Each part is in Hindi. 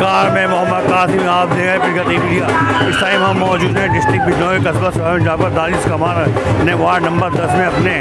नमस्कार, मैं मोहम्मद कासिम, आप देख रहे हैं प्रगति मीडिया। इस टाइम हम मौजूद हैं डिस्ट्रिक्ट बिजनौर कस्बा सोयाबीन, जहाँ पर दानिश कमार ने वार्ड नंबर 10 में अपने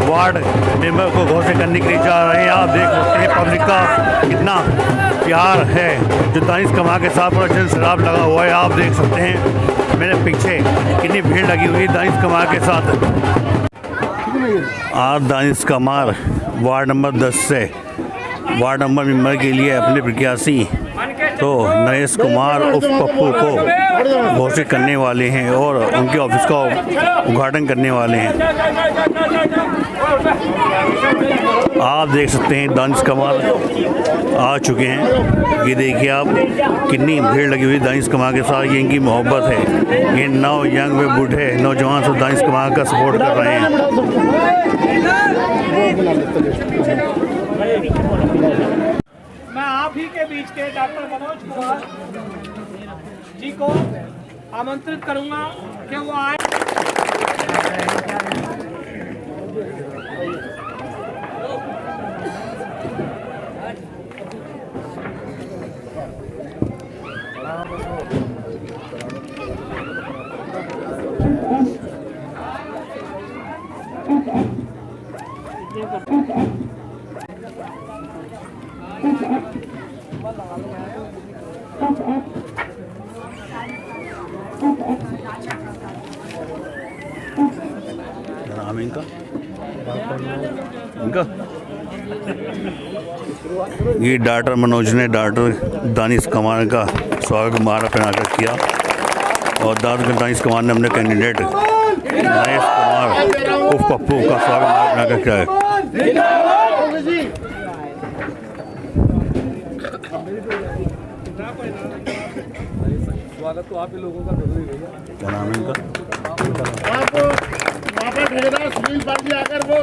वार्ड मेंबर को घोषित करने के लिए जा रहे हैं। आप देख सकते हैं पब्लिक का कितना प्यार है जो दानिश कमार के साथ पूरा जन सैलाब लगा हुआ है। आप देख सकते हैं मेरे पीछे कितनी भीड़ लगी हुई है दानिश कमार के साथ। आज दानिश कमार वार्ड नंबर 10 से वार्ड नंबर मेंबर के लिए अपने प्रत्याशी तो नरेश कुमार उर्फ पप्पू को घोषित करने वाले हैं और उनके ऑफिस का उद्घाटन करने वाले हैं। आप देख सकते हैं दानिश कमार आ चुके हैं। ये देखिए आप कितनी भीड़ लगी हुई दानिश कमार के साथ। ये इनकी मोहब्बत है। ये नौ यंग व बूढ़े नौजवान सब दानिश कमार का सपोर्ट कर रहे हैं। मैं आप ही के बीच के डॉक्टर मनोज कुमार जी को आमंत्रित करूंगा कि वो आए। नाम इनका ये डॉक्टर मनोज ने डॉक्टर दानिश कमार का स्वागत माला पहनाकर किया और दानिश कमार ने अपने कैंडिडेट नरेश कुमार उर्फ पप्पू का स्वागत माला पहनाकर किया है। स्वागत तो आप ही लोगों का जरूरी है। क्या नाम है इनका? ठेकेदार सुनील पाल जी आकर वो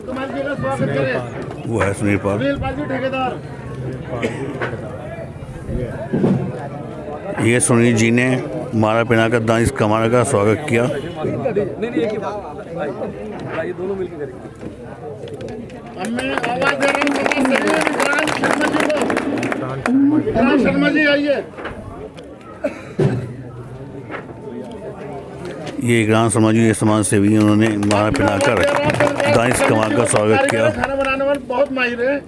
कमाल जी का स्वागत करें। वो है सुनील पाल जी ठेकेदार। ये सुनील जी ने माला पहनाकर दानिश कमार का स्वागत किया। नहीं एक ही बात भाई दोनों मिलकर करेंगे। मैं आवाज दे रहा हूँ विक्रांत शर्मा जी आइए। ये ग्राम समाज ये समाज सेवी उन्होंने माला पहनाकर दानिश कमार का स्वागत किया। खाना बनाने वाले बहुत माहिर है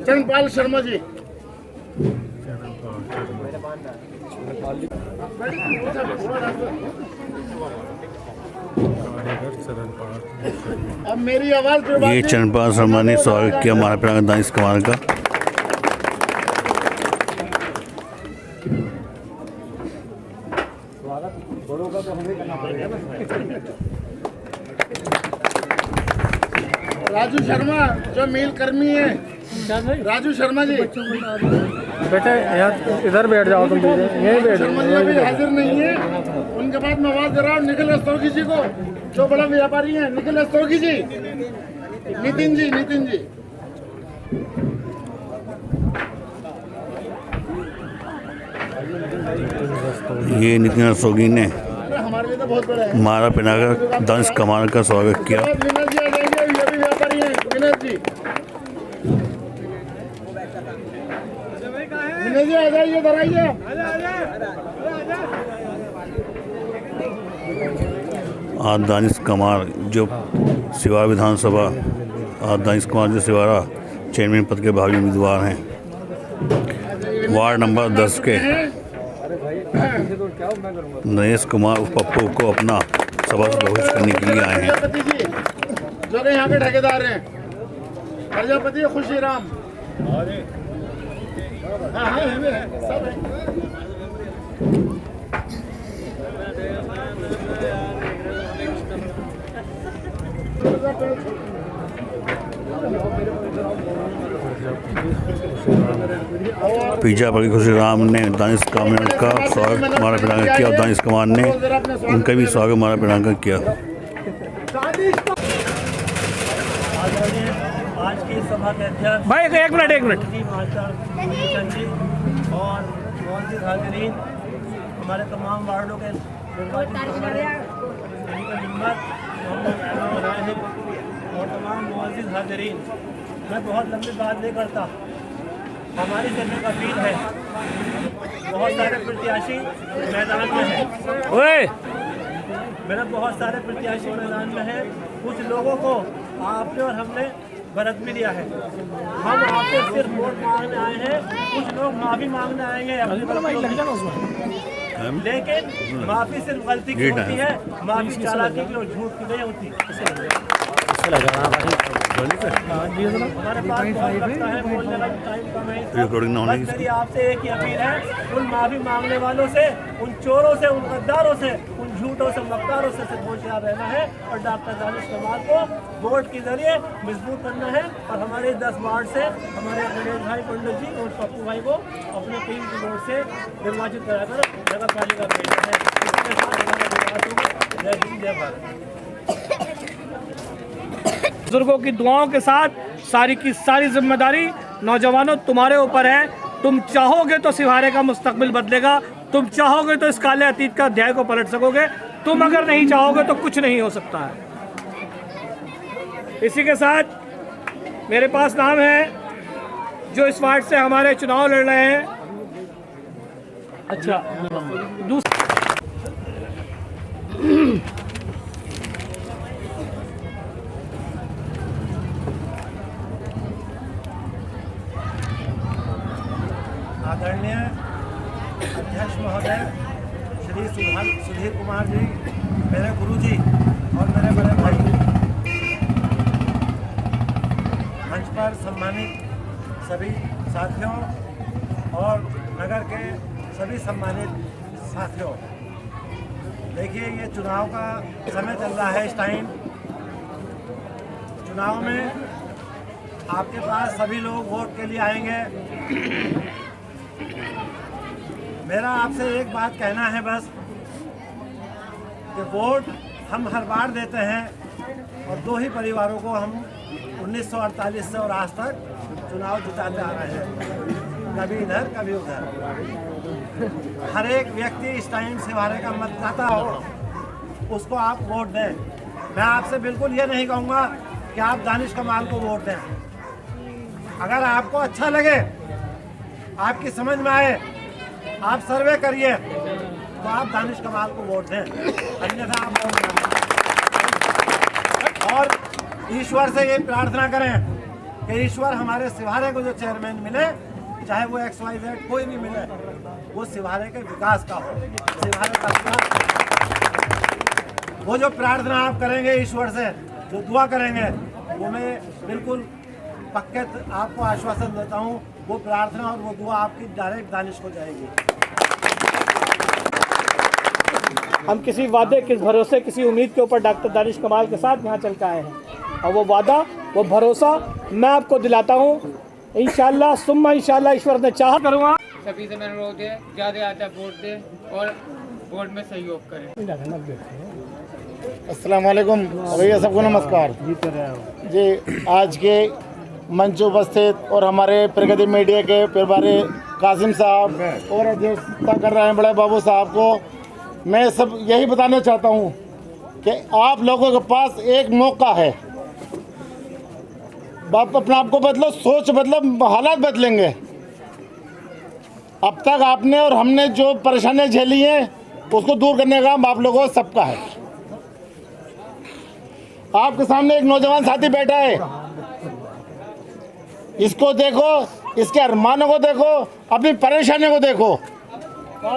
चरणपाल शर्मा जी। अब मेरी आवाज ये चरणपाल शर्मा ने स्वागत किया माला पहनाकर दानिश कमार का। राजू शर्मा जो मील कर्मी है, राजू शर्मा जी बेटे यहाँ इधर बैठ जाओ तुम। यहीं बैठ शर्मा जी अभी हाजिर नहीं है। उनके बाद मैं आवाज दे रहा हूँ निखिल रस्तोगी जी को जो बड़ा व्यापारी हैं। निखिल रस्तोगी जी, नितिन जी ये नितिन रस्तोगी ने हमारे लिए तो बहुत बड़ा है। माला पहनाकर दानिश कमार का स्वागत किया। विनोद जी आ जाइए, ये भी व्यापारी हैं। विनोद जी आ जाइए, इधर आइए। आज दानिश कमार जो सिवारा विधानसभा दानिश कुमार जो सिवारा चेयरमैन पद के भावी उम्मीदवार हैं, वार्ड नंबर 10 के नरेश कुमार पप्पू को अपना सभा से घोषित करने के लिए आए हैं। जो कि यहाँ के ठेकेदार हैं प्रजापति खुशीराम। पिज्जा पर खुशीराम ने दानिश कमार का स्वागत माला पहनाकर किया और दानिश कमार ने उनका भी स्वागत माला पहनाकर किया। आज की सभा के अध्यक्ष भाई एक मिनट और मौजूद हाजिरीन, हमारे तमाम वार्डों के और तमाम मौजूद हाजिरीन, मैं बहुत लंबी बात नहीं करता। हमारी सिर्फ एक अपील है, बहुत सारे प्रत्याशी मैदान में हैं, मेरा बहुत सारे प्रत्याशी मैदान में हैं। कुछ लोगों को आपने और हमने भरत भी लिया है। हम आपसे सिर्फ वोट मांगने आए हैं, कुछ लोग माफ़ी मांगने आएंगे अपनी गलतियों की। लेकिन माफ़ी सिर्फ गलती की होती है, माफ़ी चालाकी की और झूठ की नहीं होती। हमारे पास बहुत वक्त है, बोलने का टाइम कम है। बस मेरी आपसे एक ही अपील है, उन माफ़ी मांगने वालों से, उन चोरों से, उन गद्दारों से, उन झूठों से, मक्कारों से होशियार रहना है और डॉक्टर दानिश कमाल को वोट के जरिए मजबूत करना है। और हमारे 10 वार्ड से हमारे गणेश भाई पंडित जी और पप्पू भाई को अपने टीम की वोट से निर्वाचित कराकर नगर पालिका भेजना है। इसके साथ हमारा विकास होगा। जय हिंद, जय भारत। बुजुर्गों की दुआओं के साथ सारी की सारी जिम्मेदारी नौजवानों तुम्हारे ऊपर है। तुम चाहोगे तो सिवारे का मुस्तकबिल बदलेगा, तुम चाहोगे तो इस काले अतीत का अध्याय को पलट सकोगे, तुम अगर नहीं चाहोगे तो कुछ नहीं हो सकता है। इसी के साथ मेरे पास नाम है जो इस वार्ड से हमारे चुनाव लड़ रहे हैं। अच्छा, आदरणीय अध्यक्ष महोदय श्री सुधीर कुमार जी, मेरे गुरुजी और मेरे बड़े भाई, मंच पर सम्मानित सभी साथियों और नगर के सभी सम्मानित साथियों, देखिए ये चुनाव का समय चल रहा है। इस टाइम चुनाव में आपके पास सभी लोग वोट के लिए आएंगे। मेरा आपसे एक बात कहना है बस कि वोट हम हर बार देते हैं और 2 ही परिवारों को हम 1948 से और आज तक चुनाव जिताते आ रहे हैं, कभी इधर कभी उधर। हर एक व्यक्ति इस टाइम सिवारे का मतदाता हो, उसको आप वोट दें। मैं आपसे बिल्कुल ये नहीं कहूँगा कि आप दानिश कमाल को वोट दें। अगर आपको अच्छा लगे, आपकी समझ में आए, आप सर्वे करिए तो आप दानिश कमाल को वोट दें, अन्यथा आप वोट न दें। और ईश्वर से ये प्रार्थना करें कि ईश्वर हमारे सिवारे को जो चेयरमैन मिले, चाहे वो XYZ कोई भी मिले, वो सिवारे के विकास का हो, सिवारे का विकास। वो जो प्रार्थना आप करेंगे ईश्वर से, जो दुआ करेंगे, वो मैं बिल्कुल पक्के आपको आश्वासन देता हूँ, वो प्रार्थना और वो दुआ आपकी डायरेक्ट दानिश को जाएगी। हम किसी वादे, किस भरोसे, किसी उम्मीद के ऊपर डॉक्टर दानिश कमाल के साथ यहाँ चल के आए हैं, और वो वादा, वो भरोसा मैं आपको दिलाता हूँ। इंशाल्लाह सुम्मा इंशाल्लाह ईश्वर ने चाहा करूँगा। सभी से मैंने अनुरोध है, ज़्यादा वोट दें और वोट में सहयोग करें। अस्सलाम वालेकुम भैया, सबको नमस्कार जी। आज के मंच उपस्थित और हमारे प्रगति मीडिया के प्रभारी कासिम साहब और अध्यक्षता कर रहे हैं बड़े बाबू साहब को मैं सब यही बताना चाहता हूँ कि आप लोगों के पास एक मौका है। आप अपने आप को बदलो, सोच बदलो, हालात बदलेंगे। अब तक आपने और हमने जो परेशानियाँ झेली हैं उसको दूर करने का काम आप लोगों सबका है। आपके सामने एक नौजवान साथी बैठा है, इसको देखो, इसके अरमानों को देखो, अपनी परेशानियों को देखो।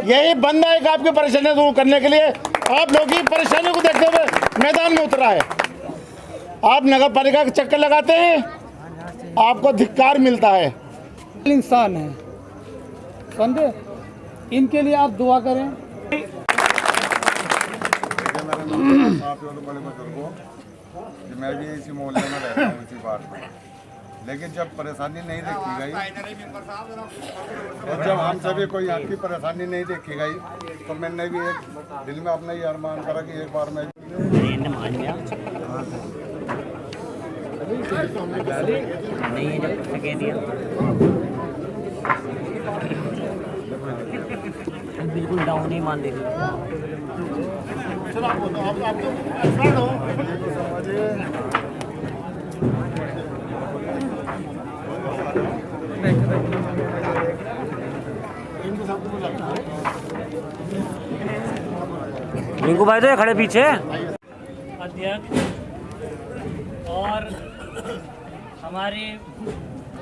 यही बंदा एक आपकी परेशानियां दूर करने के लिए आप लोगों की परेशानियों को देखते हुए मैदान में उतरा है। आप नगर पालिका के चक्कर लगाते हैं, आपको धिक्कार मिलता है। इंसान है, समझे, इनके लिए आप दुआ करें। मैं भी इसी मोहल्ले में रहता हूँ, इसी बार में, लेकिन जब परेशानी नहीं देखी गई और जब हमसे भी कोई आपकी परेशानी नहीं देखी गई तो मैंने भी एक दिल में अपना ये अरमान करा कि एक बार मैं बिल्कुल डाउन ही मान देखिए। रिंकू भाई तो ये खड़े पीछे। अध्यक्ष और हमारे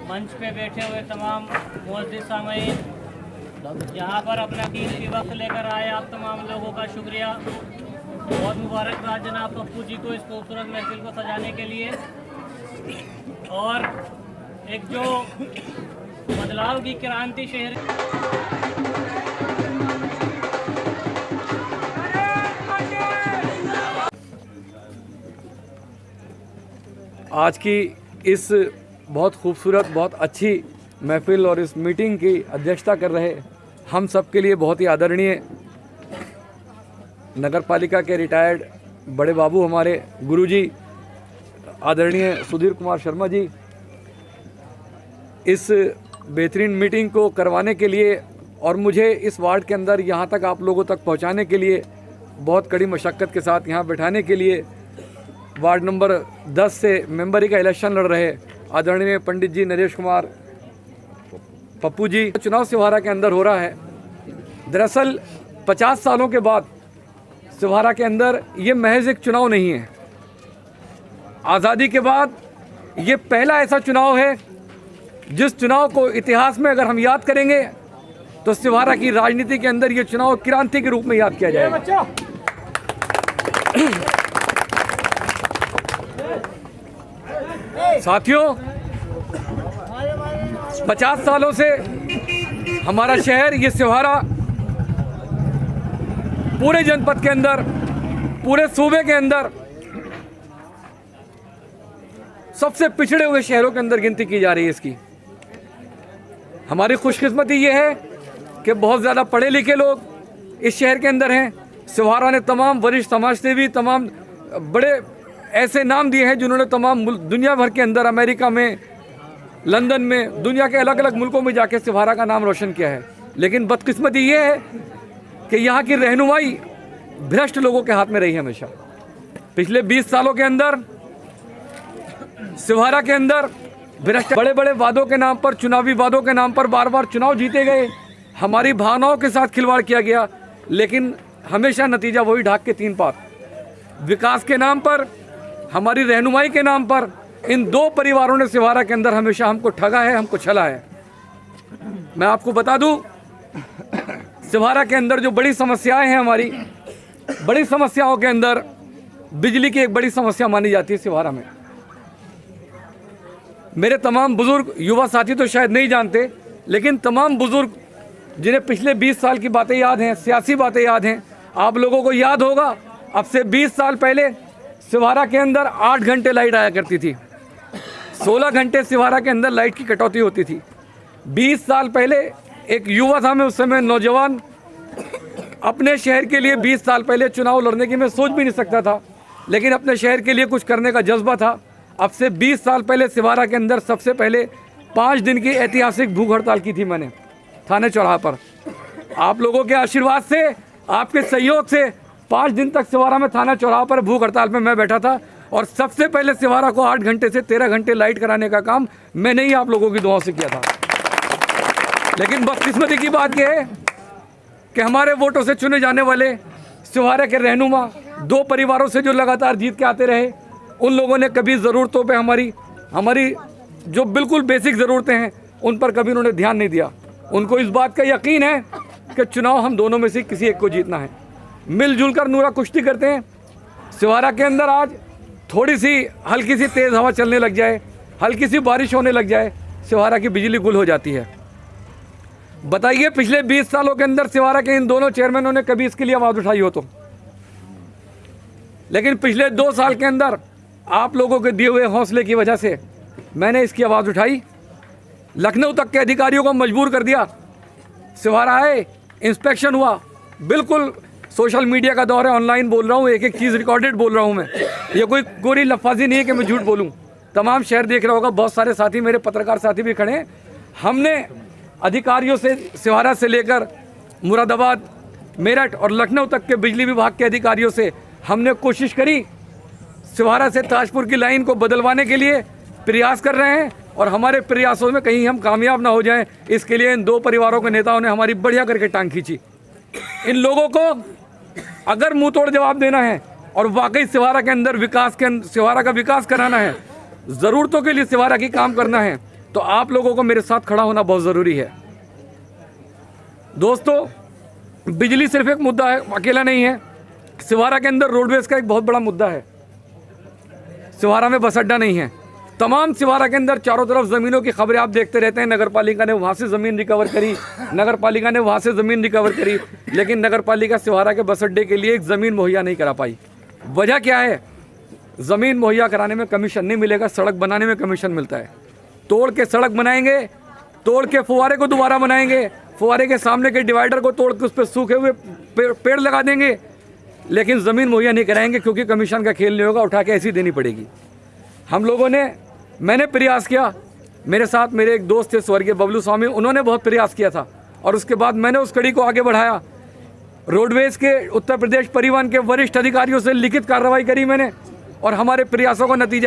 मंच पे बैठे हुए तमाम मुअज़्ज़िज़ सामीन, यहाँ पर अपना कीमती वक्त लेकर आए आप तमाम लोगों का शुक्रिया। बहुत मुबारकबाद जनाब पप्पू जी को इस खूबसूरत महफिल को सजाने के लिए। और एक जो बदलाव की क्रांति शहर आज की इस बहुत खूबसूरत, बहुत अच्छी महफिल और इस मीटिंग की अध्यक्षता कर रहे हम सब के लिए बहुत ही आदरणीय नगर पालिका के रिटायर्ड बड़े बाबू हमारे गुरुजी आदरणीय सुधीर कुमार शर्मा जी, इस बेहतरीन मीटिंग को करवाने के लिए और मुझे इस वार्ड के अंदर यहाँ तक आप लोगों तक पहुँचाने के लिए बहुत कड़ी मशक्क़त के साथ यहाँ बैठाने के लिए वार्ड नंबर 10 से मेंबरी का इलेक्शन लड़ रहे आदरणीय पंडित जी नरेश कुमार पप्पू जी। चुनाव सिवहारा के अंदर हो रहा है। दरअसल 50 सालों के बाद सिवहारा के अंदर ये महज एक चुनाव नहीं है। आज़ादी के बाद ये पहला ऐसा चुनाव है जिस चुनाव को इतिहास में अगर हम याद करेंगे तो सिवहारा की राजनीति के अंदर ये चुनाव क्रांति के रूप में याद किया जाएगा। साथियों, 50 सालों से हमारा शहर ये सिवहारा पूरे जनपद के अंदर, पूरे सूबे के अंदर सबसे पिछड़े हुए शहरों के अंदर गिनती की जा रही है इसकी। हमारी खुशकिस्मती ये है कि बहुत ज़्यादा पढ़े लिखे लोग इस शहर के अंदर हैं। सिवहारा ने तमाम वरिष्ठ समाजसेवी, तमाम बड़े ऐसे नाम दिए हैं जिन्होंने तमाम दुनिया भर के अंदर, अमेरिका में, लंदन में, दुनिया के अलग अलग मुल्कों में जाके सिवहारा का नाम रोशन किया है। लेकिन बदकिस्मती ये है कि यहाँ की रहनुमाई भ्रष्ट लोगों के हाथ में रही है हमेशा। पिछले 20 सालों के अंदर सिवहारा के अंदर भ्रष्ट बड़े बड़े वादों के नाम पर, चुनावी वादों के नाम पर बार बार चुनाव जीते गए, हमारी भावनाओं के साथ खिलवाड़ किया गया, लेकिन हमेशा नतीजा वही ढाक के तीन पात। विकास के नाम पर, हमारी रहनुमाई के नाम पर इन दो परिवारों ने सिवहारा के अंदर हमेशा हमको ठगा है, हमको छला है। मैं आपको बता दूं, सिवहारा के अंदर जो बड़ी समस्याएं हैं, हमारी बड़ी समस्याओं के अंदर बिजली की एक बड़ी समस्या मानी जाती है सिवहारा में। मेरे तमाम बुजुर्ग युवा साथी तो शायद नहीं जानते, लेकिन तमाम बुजुर्ग जिन्हें पिछले 20 साल की बातें याद हैं, सियासी बातें याद हैं, आप लोगों को याद होगा अब से 20 साल पहले सिवहारा के अंदर 8 घंटे लाइट आया करती थी, 16 घंटे सिवहारा के अंदर लाइट की कटौती होती थी। 20 साल पहले एक युवा था मैं, उस समय नौजवान, अपने शहर के लिए 20 साल पहले चुनाव लड़ने की मैं सोच भी नहीं सकता था, लेकिन अपने शहर के लिए कुछ करने का जज्बा था। अब से 20 साल पहले सिवहारा के अंदर सबसे पहले 5 दिन की ऐतिहासिक भूख हड़ताल की थी मैंने थाने चौराहा पर। आप लोगों के आशीर्वाद से, आपके सहयोग से 5 दिन तक सिवहारा में थाना चौराहा पर भूख हड़ताल में मैं बैठा था, और सबसे पहले सिवहारा को 8 घंटे से 13 घंटे लाइट कराने का काम मैंने ही आप लोगों की दुआओं से किया था। लेकिन बदकिस्मती की बात यह है कि हमारे वोटों से चुने जाने वाले सिवहारा के रहनुमा, 2 परिवारों से जो लगातार जीत के आते रहे, उन लोगों ने कभी ज़रूरतों पे, हमारी जो बिल्कुल बेसिक ज़रूरतें हैं उन पर कभी उन्होंने ध्यान नहीं दिया। उनको इस बात का यकीन है कि चुनाव हम दोनों में से किसी एक को जीतना है। मिलजुल कर नूरा कुश्ती करते हैं। सिवहारा के अंदर आज थोड़ी सी हल्की सी तेज़ हवा चलने लग जाए, हल्की सी बारिश होने लग जाए, सिवहारा की बिजली गुल हो जाती है। बताइए, पिछले 20 सालों के अंदर सिवहारा के इन दोनों चेयरमैनों ने कभी इसके लिए आवाज़ उठाई हो तो? लेकिन पिछले 2 साल के अंदर आप लोगों के दिए हुए हौसले की वजह से मैंने इसकी आवाज़ उठाई। लखनऊ तक के अधिकारियों को मजबूर कर दिया। सिवहारा आए, इंस्पेक्शन हुआ। बिल्कुल सोशल मीडिया का दौर है, ऑनलाइन बोल रहा हूँ, एक एक चीज़ रिकॉर्डेड बोल रहा हूँ मैं। ये कोई गोरी लफाजी नहीं है कि मैं झूठ बोलूँ। तमाम शहर देख रहा होगा, बहुत सारे साथी, मेरे पत्रकार साथी भी खड़े हैं। हमने अधिकारियों से, सिवहारा से लेकर मुरादाबाद, मेरठ और लखनऊ तक के बिजली विभाग के अधिकारियों से हमने कोशिश करी सिवहारा से ताजपुर की लाइन को बदलवाने के लिए प्रयास कर रहे हैं, और हमारे प्रयासों में कहीं हम कामयाब ना हो जाएं, इसके लिए इन 2 परिवारों के नेताओं ने हमारी बढ़िया करके टांग खींची। इन लोगों को अगर मुंह तोड़ जवाब देना है और वाकई सिवारा के अंदर सिवारा का विकास कराना है, ज़रूरतों के लिए सिवारा की काम करना है, तो आप लोगों को मेरे साथ खड़ा होना बहुत ज़रूरी है। दोस्तों, बिजली सिर्फ एक मुद्दा है, अकेला नहीं है। सिवारा के अंदर रोडवेज का एक बहुत बड़ा मुद्दा है। सिवारा में बस अड्डा नहीं है। तमाम सिवारा के अंदर चारों तरफ ज़मीनों की खबरें आप देखते रहते हैं। नगर पालिका ने वहाँ से ज़मीन रिकवर करी, नगर पालिका ने वहाँ से ज़मीन रिकवर करी, लेकिन नगर पालिका सिवारा के बस अड्डे के लिए एक ज़मीन मुहैया नहीं करा पाई। वजह क्या है? ज़मीन मुहैया कराने में कमीशन नहीं मिलेगा, सड़क बनाने में कमीशन मिलता है। तोड़ के सड़क बनाएंगे, तोड़ के फुवारे को दोबारा बनाएंगे, फुवारे के सामने के डिवाइडर को तोड़ के उस पर सूखे हुए पेड़ लगा देंगे, लेकिन ज़मीन मुहैया नहीं कराएंगे, क्योंकि कमीशन का खेल नहीं होगा, उठा के ऐसी देनी पड़ेगी। हम लोगों ने, मैंने प्रयास किया, मेरे साथ मेरे एक दोस्त थे स्वर्गीय बबलू स्वामी, उन्होंने बहुत प्रयास किया था, और उसके बाद मैंने उस कड़ी को आगे बढ़ाया। रोडवेज के उत्तर प्रदेश परिवहन के वरिष्ठ अधिकारियों से लिखित कार्रवाई करी मैंने, और हमारे प्रयासों का नतीजा